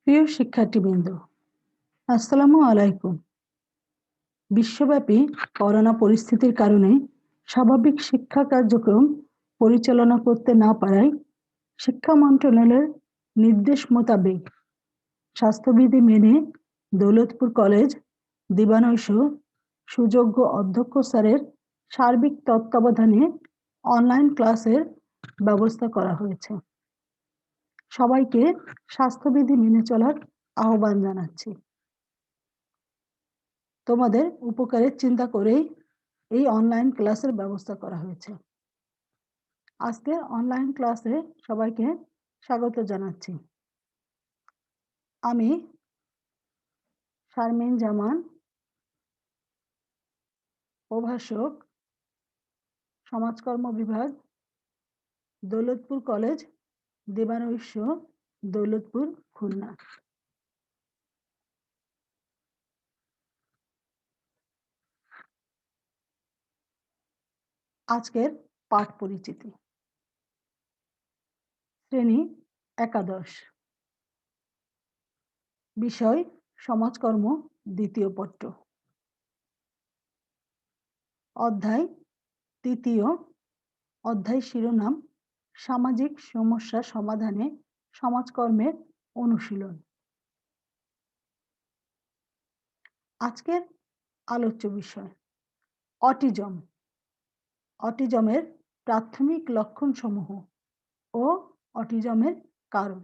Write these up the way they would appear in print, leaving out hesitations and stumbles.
প্রিয় শিক্ষার্থীবৃন্দ, আসসালামু আলাইকুম। বিশ্বব্যাপী করোনা পরিস্থিতির কারণে স্বাভাবিক শিক্ষা কার্যক্রম পরিচালনা করতে না পারায় শিক্ষা মন্ত্রণালয়ের নির্দেশ মোতাবেক স্বাস্থ্যবিধি মেনে দৌলতপুর কলেজ দিবানৈশ সুযোগ্য অধ্যক্ষ স্যারের সার্বিক তত্ত্বাবধানে অনলাইন ক্লাসের ব্যবস্থা করা হয়েছে। সবাইকে স্বাস্থ্যবিধি মেনে চলার আহ্বান জানাচ্ছি। তোমাদের উপকারের চিন্তা করেই এই অনলাইন ক্লাসের ব্যবস্থা করা হয়েছে। আজকে অনলাইন ক্লাসে সবাইকে স্বাগত জানাচ্ছি। আমি শারমিন জামান, প্রভাষক, সমাজকর্ম বিভাগ, দৌলতপুর কলেজ দিবানৈশ, দৌলতপুর, খুলনা। আজকের পাঠ পরিচিতি। শ্রেণী একাদশ, বিষয় সমাজকর্ম, দ্বিতীয় পত্র, অধ্যায় তৃতীয়, অধ্যায় শিরোনাম সামাজিক সমস্যা সমাধানে সমাজকর্মের অনুশীলন। আজকের আলোচ্য বিষয় অটিজম, অটিজমের প্রাথমিক লক্ষণসমূহ ও অটিজমের কারণ।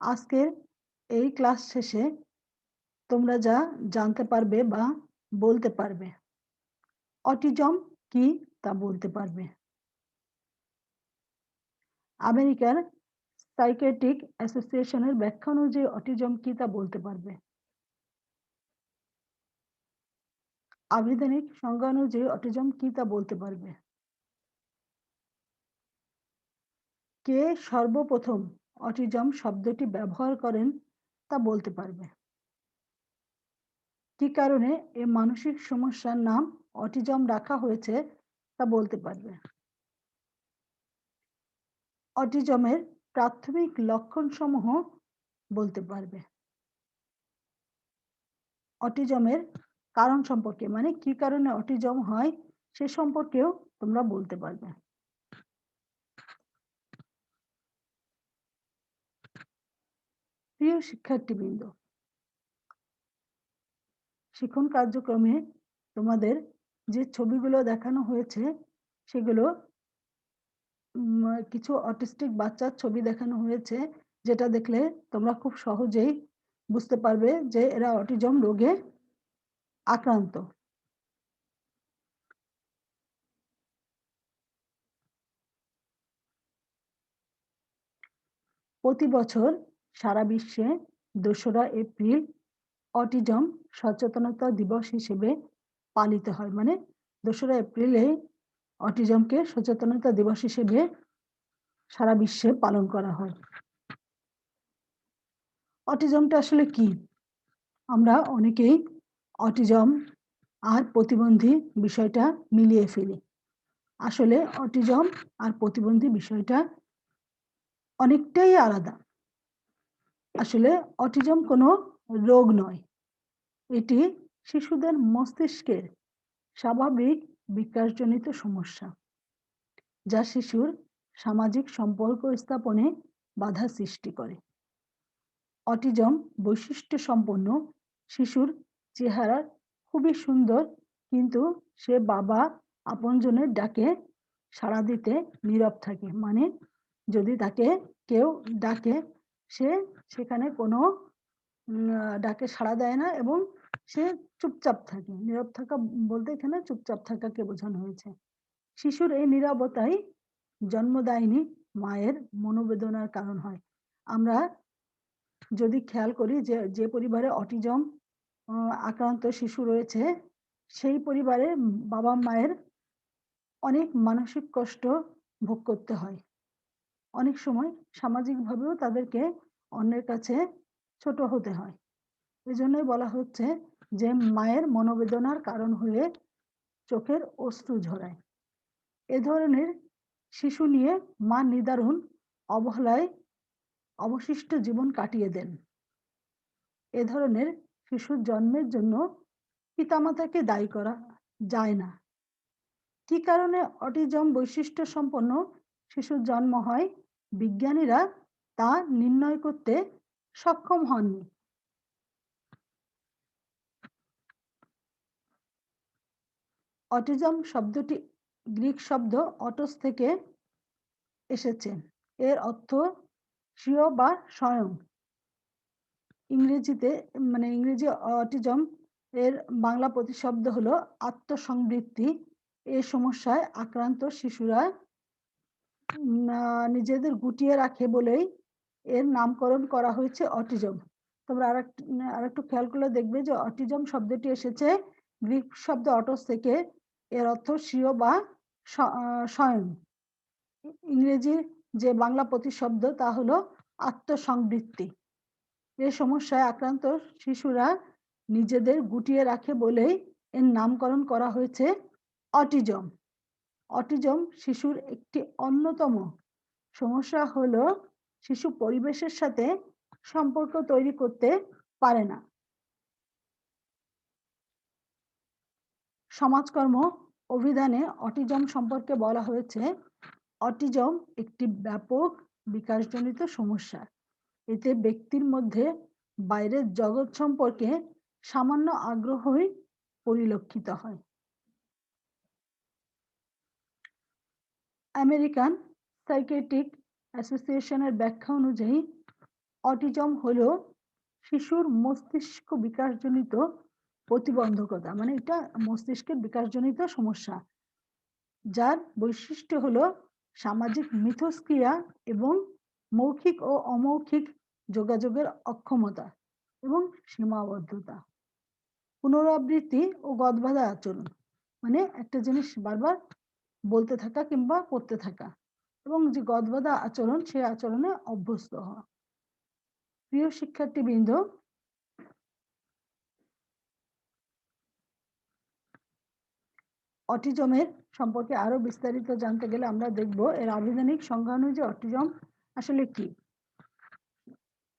আজকের এই ক্লাস শেষে তোমরা যা জানতে পারবে বা বলতে পারবে, অটিজম কি তা বলতে পারবে। আমেরিকার সাইকিয়াট্রিক অ্যাসোসিয়েশনের ব্যাখ্যা অনুযায়ী অটিজম কি তা বলতে পারবে। আবিধানিক সংজ্ঞা অনুযায়ী অটিজম কি তা বলতে পারবে। কে সর্বপ্রথম অটিজম শব্দটি ব্যবহার করেন তা বলতে পারবে। কি কারণে এই মানসিক সমস্যার নাম অটিজম রাখা হয়েছে তা বলতে পারবে। অটিজমের প্রাথমিক লক্ষণসমূহ বলতে পারবে। অটিজমের কারণ সম্পর্কে, মানে কি কারণে অটিজম হয় সে সম্পর্কেও তোমরা বলতে পারবে। প্রিয় শিক্ষার্থীবৃন্দ, শিক্ষণ কার্যক্রমে তোমাদের যে ছবিগুলো দেখানো হয়েছে সেগুলো কিছু অটিস্টিক বাচ্চার ছবি দেখানো হয়েছে, যেটা দেখলে তোমরা খুব সহজেই বুঝতে পারবে যে এরা অটিজম রোগে আক্রান্ত। প্রতি বছর সারা বিশ্বে ২রা এপ্রিল অটিজম সচেতনতা দিবস হিসেবে পালিত হয়। মানে ২রা এপ্রিলে অটিজমকে সচেতনতা দিবস হিসেবে সারা বিশ্বে পালন করা হয়। অটিজমটা আসলে কি? আমরা অনেকেই অটিজম আর প্রতিবন্ধী বিষয়টা মিলিয়ে ফেলি। আসলে অটিজম আর প্রতিবন্ধী বিষয়টা অনেকটাই আলাদা। আসলে অটিজম কোনো রোগ নয়, এটি শিশুদের মস্তিষ্কের স্বাভাবিক বিকাশজনিত সমস্যা, যা শিশুর সামাজিক সম্পর্ক স্থাপনে বাধা সৃষ্টি করে। অটিজম বৈশিষ্ট্য সম্পন্ন শিশুর চেহারা খুবই সুন্দর, কিন্তু সে বাবা আপনজনের ডাকে সাড়া দিতে নীরব থাকে। মানে যদি তাকে কেউ ডাকে সে সেখানে কোনো ডাকে সাড়া দেয় না এবং সে চুপচাপ থাকে। নীরব থাকা বলতে এখানে চুপচাপ থাকাকে বোঝানো হয়েছে। শিশুর এই নীরবতাই জন্মদায়িনী মায়ের মনোবেদনার কারণ হয়। আমরা যদি খেয়াল করি যে যে পরিবারে অটিজম আক্রান্ত শিশু রয়েছে সেই পরিবারে বাবা মায়ের অনেক মানসিক কষ্ট ভোগ করতে হয়। অনেক সময় সামাজিকভাবেও তাদেরকে অন্যের কাছে ছোট হতে হয়। এজন্যই বলা হচ্ছে যে মায়ের মনোবেদনার কারণ হয়ে চোখের অশ্রু ঝরায়। এ ধরনের শিশু নিয়ে মা নিদারুণ অবহেলায় অবশিষ্ট জীবন কাটিয়ে দেন। এ ধরনের শিশুর জন্মের জন্য পিতামাতাকে দায়ী করা যায় না। কী কারণে অটিজম বৈশিষ্ট্য সম্পন্ন শিশুর জন্ম হয়, বিজ্ঞানীরা তা নির্ণয় করতে সক্ষম হননি। অটিজম শব্দটি গ্রিক শব্দ অটোস থেকে এসেছে। এর অর্থ স্বীয় বা স্বয়ং। ইংরেজিতে ইংরেজি অটিজম এর বাংলা প্রতিশব্দ হলো আত্মসংবৃত্তি। এই সমস্যায় আক্রান্ত শিশুরা নিজেদের গুটিয়ে রাখে বলেই এর নামকরণ করা হয়েছে অটিজম। তোমরা আরেকটু খেয়াল করলে দেখবে যে অটিজম শব্দটি এসেছে গ্রিক শব্দ অটোস থেকে। এর অর্থ স্বীয় বা স্বয়ং। ইংরেজির যে বাংলা প্রতিশব্দ তা হলো আত্মসংবৃত্তি। এই সমস্যায় আক্রান্ত শিশুরা নিজেদের গুটিয়ে রাখে বলেই এর নামকরণ করা হয়েছে অটিজম। অটিজম শিশুর একটি অন্যতম সমস্যা হলো শিশু পরিবেশের সাথে সম্পর্ক তৈরি করতে পারে না। সমাজকর্ম অভিধানে অটিজম সম্পর্কে বলা হয়েছে, অটিজম একটি ব্যাপক বিকাশজনিত সমস্যা। এতে ব্যক্তির মধ্যে বাইরের জগৎ সম্পর্কে সামান্য আগ্রহই পরিলক্ষিত হয়। আমেরিকান সাইকিয়াট্রিক অ্যাসোসিয়েশনের ব্যাখ্যা অনুযায়ী অটিজম হলো শিশুর মস্তিষ্ক বিকাশজনিত প্রতিবন্ধকতা, এটা মস্তিষ্কের বিকাশজনিত সমস্যা, যার বৈশিষ্ট্য হলো সামাজিক মিথস্ক্রিয়া এবং মৌখিক ও অমৌখিক যোগাযোগের অক্ষমতা এবং সীমাবদ্ধতা। পুনরাবৃত্তি ও গদবাঁধা আচরণ, একটা জিনিস বারবার বলতে থাকা কিংবা করতে থাকা, এবং যে গদবাঁধা আচরণ, সেই আচরণে অভ্যস্ত হওয়া। প্রিয় শিক্ষার্থীবৃন্দ, অটিজমের সম্পর্কে আরো বিস্তারিত জানতে গেলে আমরা দেখব এর আবিধানিক সংজ্ঞা অনুযায়ী অটিজম আসলে কি।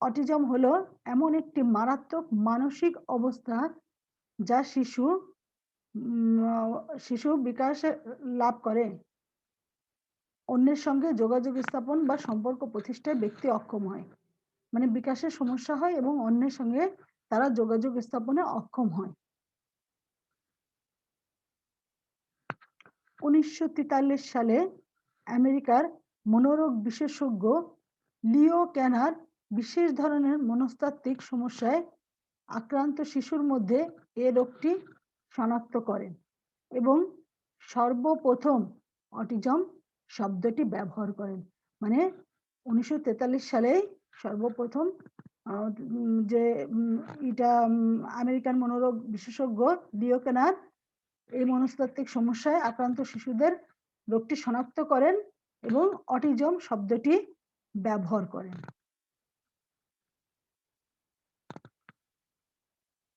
অটিজম হলো এমন একটি মারাত্মক মানসিক অবস্থা যা শিশু বিকাশ লাভ করে অন্যের সঙ্গে যোগাযোগ স্থাপন বা সম্পর্ক প্রতিষ্ঠায় ব্যক্তি অক্ষম হয়। বিকাশের সমস্যা হয় এবং অন্যের সঙ্গে তারা যোগাযোগ স্থাপনে অক্ষম হয়। 1943 সালে আমেরিকার মনোরোগ বিশেষজ্ঞ লিও ক্যানার বিশেষ ধরনের মনস্তাত্ত্বিক সমস্যায় আক্রান্ত শিশুর মধ্যে এ রোগটি শনাক্ত করেন এবং সর্বপ্রথম অটিজম শব্দটি ব্যবহার করেন। 1943 সালে সর্বপ্রথম যে আমেরিকান মনোরোগ বিশেষজ্ঞ লিও ক্যানার এই মনস্তাত্ত্বিক সমস্যায় আক্রান্ত শিশুদের রোগটি শনাক্ত করেন এবং অটিজম শব্দটি ব্যবহার করেন।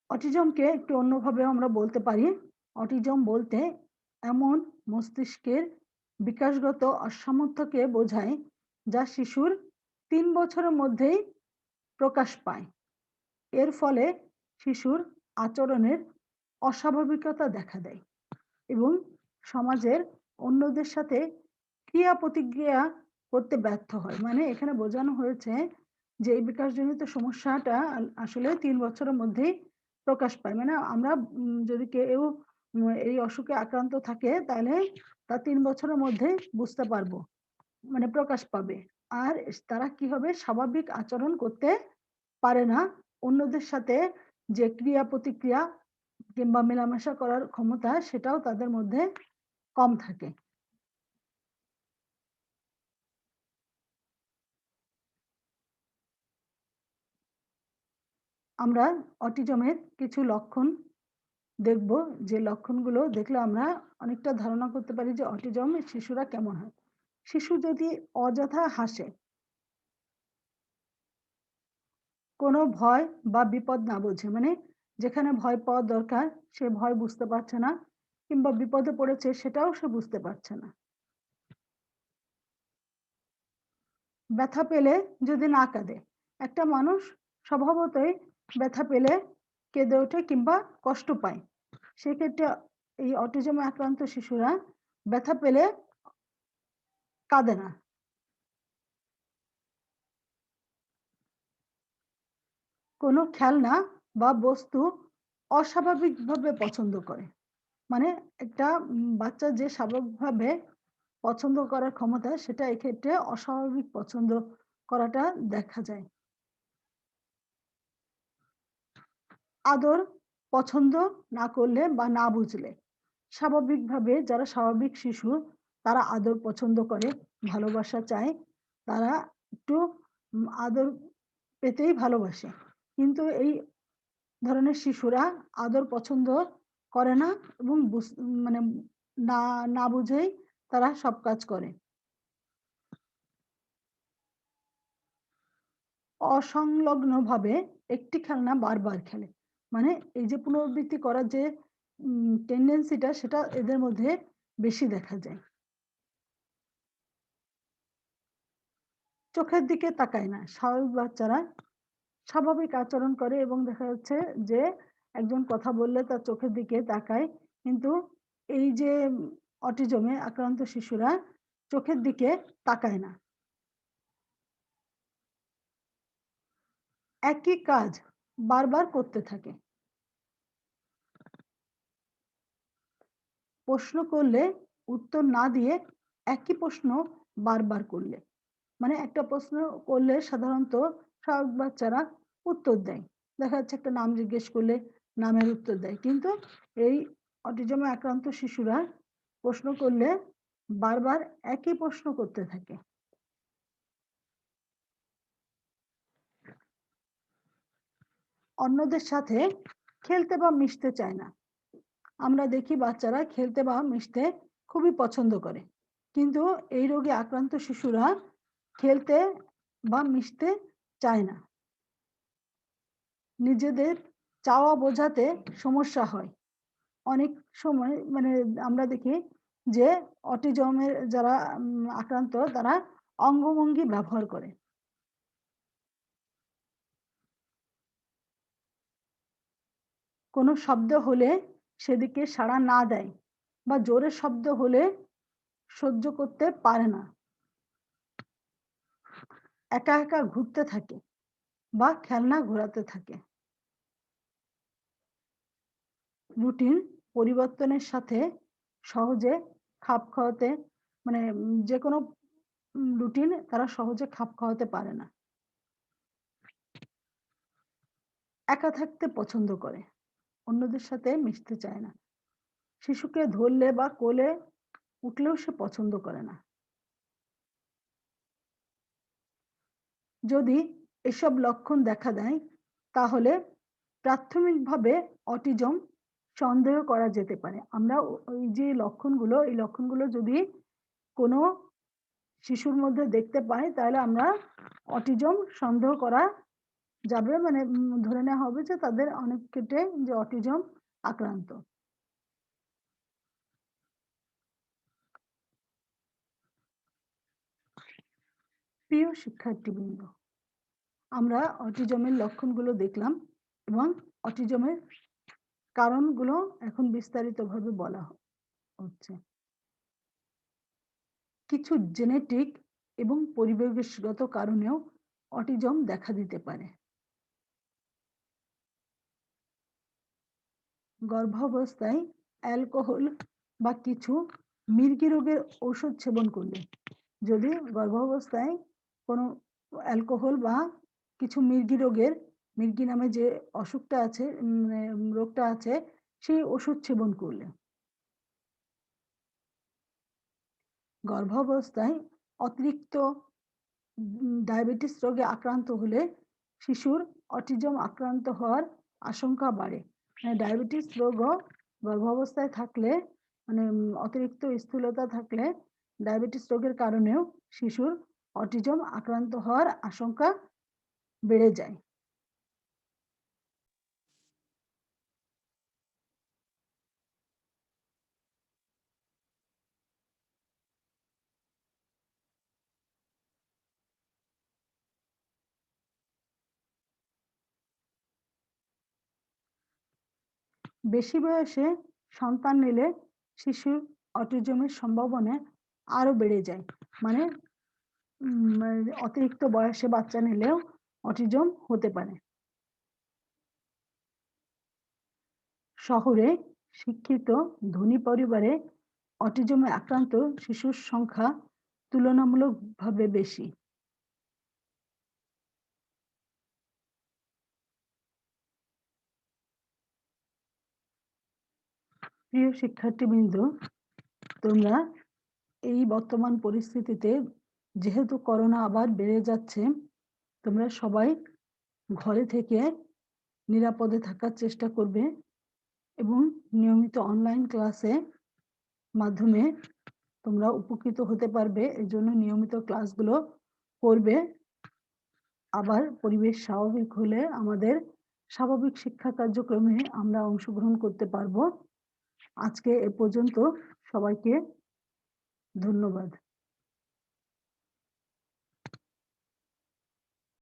অটিজমকে একটু অন্যভাবে আমরা বলতে পারি, অটিজম বলতে এমন মস্তিষ্কের বিকাশগত অসামর্থ্যকে বোঝায় যা শিশুর 3 বছরের মধ্যেই প্রকাশ পায়। এর ফলে শিশুর আচরণের অস্বাভাবিকতা দেখা দেয় এবং সমাজের অন্যদের সাথে ক্রিয়া প্রতিক্রিয়া করতে ব্যর্থ হয়। এখানে বোঝানো হয়েছে যে এই বিকাশজনিত সমস্যাটা আসলে 3 বছরের মধ্যেই প্রকাশ পায়। আমরা যদি কেউ এই অসুখে আক্রান্ত থাকে তাহলে তা 3 বছরের মধ্যে বুঝতে পারবো, প্রকাশ পাবে। আর তারা কি হবে, স্বাভাবিক আচরণ করতে পারে না, অন্যদের সাথে যে ক্রিয়া প্রতিক্রিয়া কিংবা মেলামেশা করার ক্ষমতা সেটাও তাদের মধ্যে কম থাকে। আমরা অটিজমের কিছু লক্ষণ দেখব, যে লক্ষণগুলো দেখলে আমরা অনেকটা ধারণা করতে পারি যে অটিজম শিশুরা কেমন হয়। শিশু যদি অযথা হাসে, কোনো ভয় বা বিপদ না বোঝে, যেখানে ভয় পাওয়ার দরকার সে ভয় বুঝতে পারছে না, কিংবা বিপদে পড়েছে সেটাও সে বুঝতে পারছে না। ব্যথা পেলে যদি না কাঁদে, একটা মানুষ স্বভাবতই ব্যথা পেলে কেঁদে ওঠে কিংবা কষ্ট পায়। সেক্ষেত্রে এই অটিজমে আক্রান্ত শিশুরা ব্যথা পেলে কাঁদে না। কোনো খেলনা বা বস্তু অস্বাভাবিকভাবে পছন্দ করে। মানে একটা বাচ্চার যে স্বাভাবিকভাবে পছন্দ করার ক্ষমতা সেটা এক্ষেত্রে অস্বাভাবিক পছন্দ করাটা দেখা যায়। আদর পছন্দ না করলে বা না বুঝলে স্বাভাবিকভাবে যারা স্বাভাবিক শিশু তারা আদর পছন্দ করে, ভালোবাসা চায়। তারা একটু আদর পেতেই ভালোবাসে। কিন্তু এই ধরনের শিশুরা আদর পছন্দ করে না এবং মানে না না বুঝেই তারা সব কাজ করে। অসংলগ্নভাবে একটি খেলনা বারবার খেলে। মানে এই যে পুনরাবৃত্তি করার যে টেনডেন্সিটা সেটা এদের মধ্যে বেশি দেখা যায়। চোখের দিকে তাকায় না। স্বাভাবিক বাচ্চারা স্বাভাবিক আচরণ করে এবং দেখা যাচ্ছে যে একজন কথা বললে তার চোখের দিকে তাকায়। কিন্তু এই যে অটিজমে আক্রান্ত শিশুরা চোখের দিকে তাকায় না। একই কাজ বারবার করতে থাকে। প্রশ্ন করলে উত্তর না দিয়ে একই প্রশ্ন বারবার করলে। মানে একটা প্রশ্ন করলে সাধারণত স্বাভাবিক বাচ্চারা উত্তর দেয়। দেখা যাচ্ছে একটা নাম জিজ্ঞেস করলে নামের উত্তর দেয়। কিন্তু এই অটিজমে আক্রান্ত শিশুরা প্রশ্ন করলে বারবার একই প্রশ্ন করতে থাকে। অন্যদের সাথে খেলতে বা মিশতে চায় না। আমরা দেখি বাচ্চারা খেলতে বা মিশতে খুবই পছন্দ করে। কিন্তু এই রোগে আক্রান্ত শিশুরা খেলতে বা মিশতে চায় না। নিজেদের চাওয়া বোঝাতে সমস্যা হয়। অনেক সময় মানে আমরা দেখি যে অটিজমের যারা আক্রান্ত তারা অঙ্গভঙ্গি ব্যবহার করে। কোনো শব্দ হলে সেদিকে সাড়া না দেয় বা জোরে শব্দ হলে সহ্য করতে পারে না। একা, একা ঘুরতে থাকে বা খেলনা ঘোরাতে থাকে। রুটিন পরিবর্তনের সাথে সহজে খাপ খাওয়াতে মানে যেকোনো রুটিন তারা সহজে খাপ খাওয়াতে পারে না। একা থাকতে পছন্দ করে। অন্যদের সাথে মিশতে চায় না। শিশুকে ধরলে বা কোলে উঠলেও সে পছন্দ করে না। যদি এসব লক্ষণ দেখা দেয় তাহলে প্রাথমিকভাবে অটিজম সন্দেহ করা যেতে পারে। আমরা ওই যে লক্ষণগুলো এই লক্ষণগুলো যদি কোনো শিশুর মধ্যে দেখতে পাই তাহলে আমরা অটিজম সন্দেহ করা যাবে মানে ধরে নেওয়া হবে যে তাদের অনেক ক্ষেত্রে যে অটিজম আক্রান্ত। প্রিয় শিক্ষার্থীবৃন্দ, আমরা অটিজমের লক্ষণগুলো দেখলাম এবং অটিজমের কারণগুলো এখন বিস্তারিতভাবে বলা হচ্ছে। কিছু জেনেটিক এবং পরিবেশগত কারণেও অটিজম দেখা দিতে পারে। গর্ভাবস্থায় অ্যালকোহল বা কিছু মির্গি রোগের ঔষধ সেবন করলে, যদি গর্ভাবস্থায় কোনো অ্যালকোহল বা কিছু মির্গি নামে যে অসুখটা আছে রোগটা আছে সেই ওষুধ সেবন করলে, গর্ভাবস্থায় অতিরিক্ত ডায়াবেটিস রোগে আক্রান্ত হলে শিশুর অটিজম আক্রান্ত হওয়ার আশঙ্কা বাড়ে। মানে ডায়াবেটিস রোগও গর্ভাবস্থায় থাকলে মানে অতিরিক্ত স্থূলতা থাকলে ডায়াবেটিস রোগের কারণেও শিশুর অটিজম আক্রান্ত হওয়ার আশঙ্কা বেড়ে যায়। বেশি বয়সে সন্তান নিলে শিশুর অটিজমের সম্ভাবনা আরো বেড়ে যায়। মানে অতিরিক্ত বয়সে বাচ্চা নিলেও অটিজম হতে পারে। শহরে শিক্ষিত ধনী পরিবারে অটিজমে আক্রান্ত শিশুর সংখ্যা তুলনামূলকভাবে বেশি। প্রিয় শিক্ষার্থীবৃন্দ, তোমরা এই বর্তমান পরিস্থিতিতে যেহেতু করোনা আবার বেড়ে যাচ্ছে, তোমরা সবাই ঘরে থেকে নিরাপদে থাকার চেষ্টা করবে এবং নিয়মিত অনলাইন ক্লাসে মাধ্যমে তোমরা উপকৃত হতে পারবে। এজন্য নিয়মিত ক্লাসগুলো করবে। আবার পরিবেশ স্বাভাবিক হলে আমাদের স্বাভাবিক শিক্ষা কার্যক্রমে আমরা অংশগ্রহণ করতে পারবো। আজকে এ পর্যন্ত। সবাইকে ধন্যবাদ।